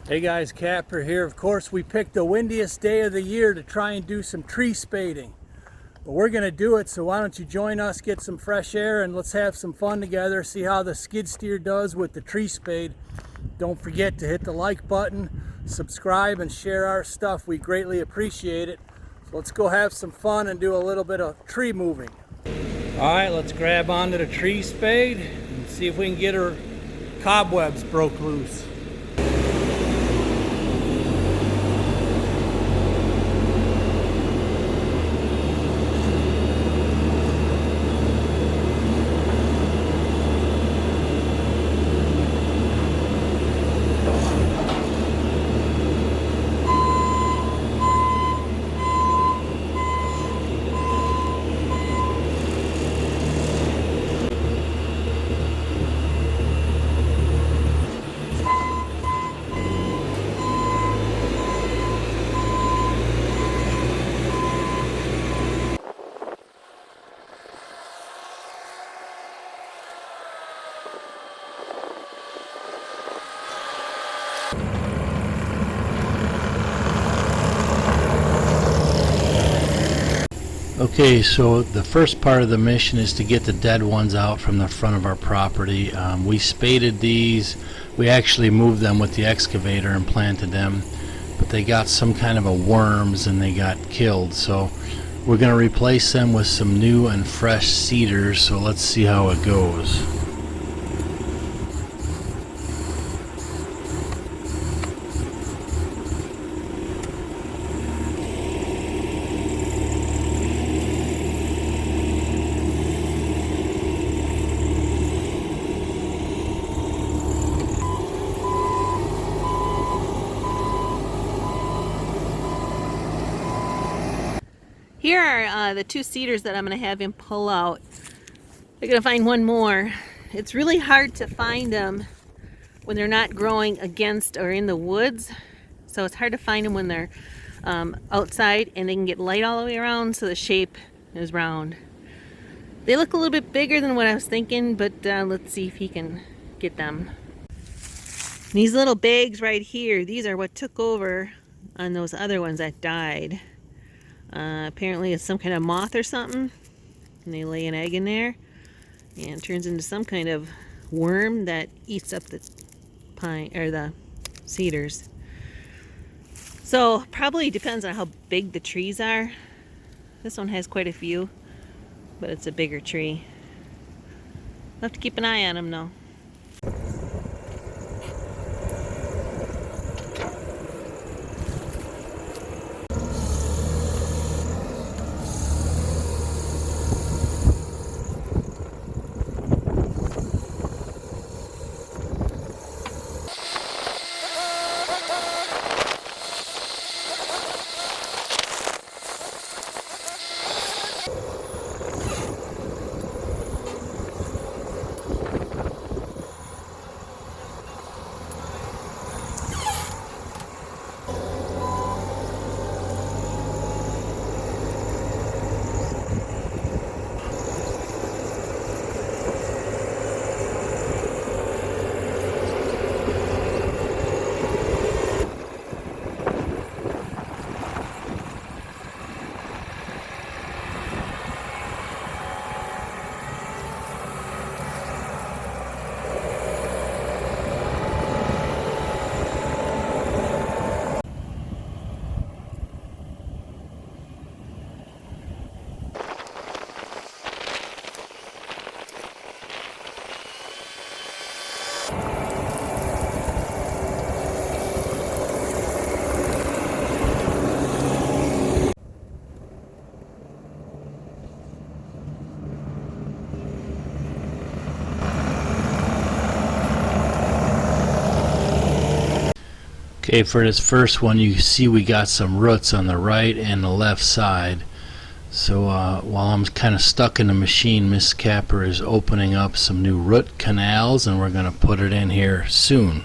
Hey guys, Kapper here. Of course, we picked the windiest day of the year to try and do some tree spading. But we're going to do it, so why don't you join us, get some fresh air, and let's have some fun together, see how the skid steer does with the tree spade. Don't forget to hit the like button, subscribe, and share our stuff. We greatly appreciate it. So let's go have some fun and do a little bit of tree moving. Alright, let's grab onto the tree spade and see if we can get our cobwebs broke loose. Okay, so the first part of the mission is to get the dead ones out from the front of our property. We spaded these. We actually moved them with the excavator and planted them, but they got some kind of a worms and they got killed. So we're going to replace them with some new and fresh cedars. So let's see how it goes. Here are the two cedars that I'm going to have him pull out. I'm going to find one more. It's really hard to find them when they're not growing against or in the woods. So it's hard to find them when they're outside and they can get light all the way around, so the shape is round. They look a little bit bigger than what I was thinking, but let's see if he can get them. These little bags right here, these are what took over on those other ones that died. Apparently it's some kind of moth or something, and they lay an egg in there and turns into some kind of worm that eats up the pine or the cedars. So probably depends on how big the trees are. This one has quite a few, but it's a bigger tree. I'll have to keep an eye on them though. Okay, for this first one, you see we got some roots on the right and the left side. So while I'm kind of stuck in the machine, Miss Kapper is opening up some new root canals, and we're going to put it in here soon.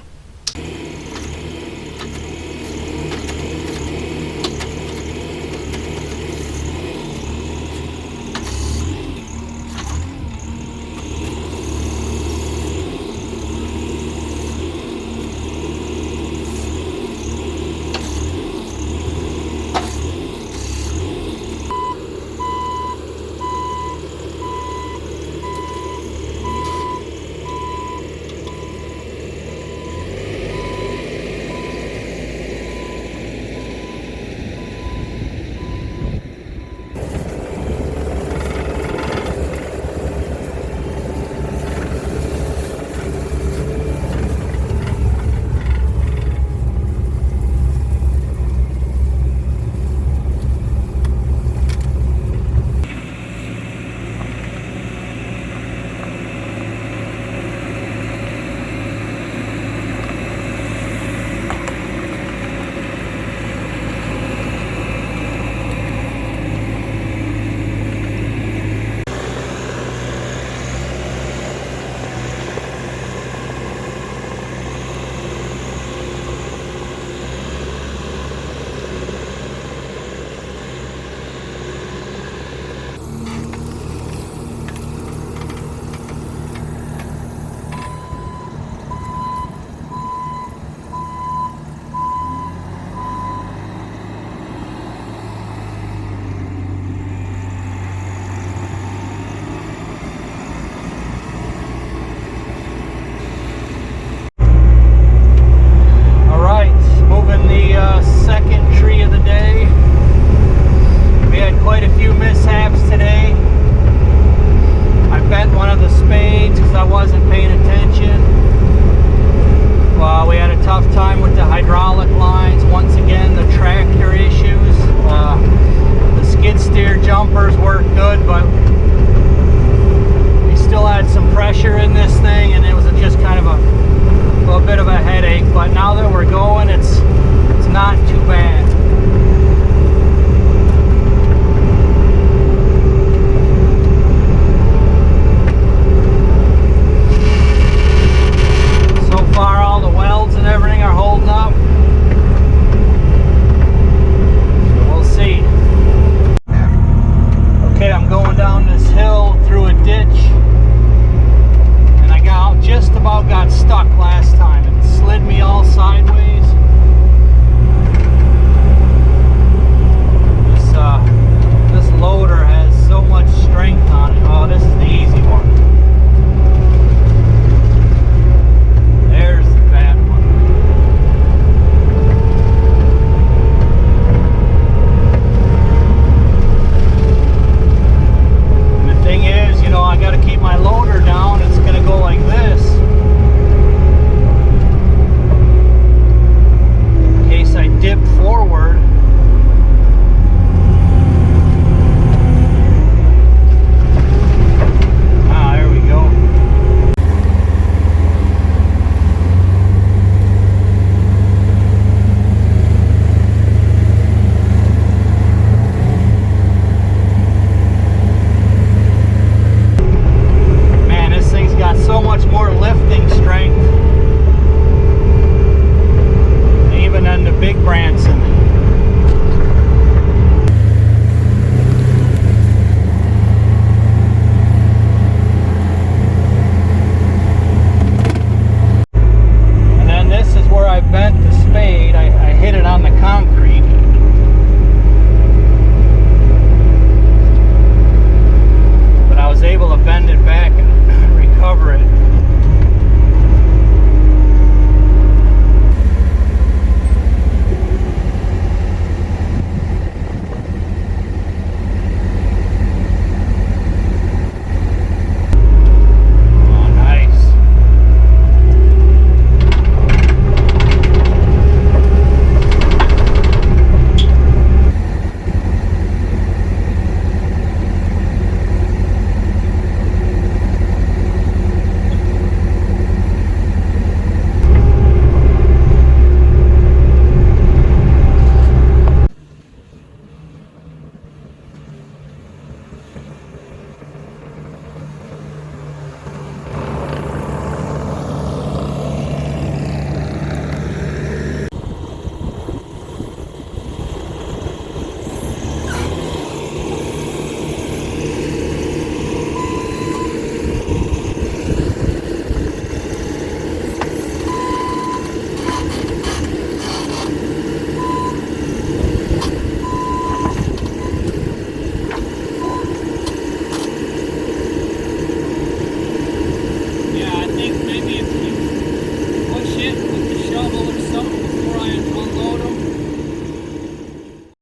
Branson.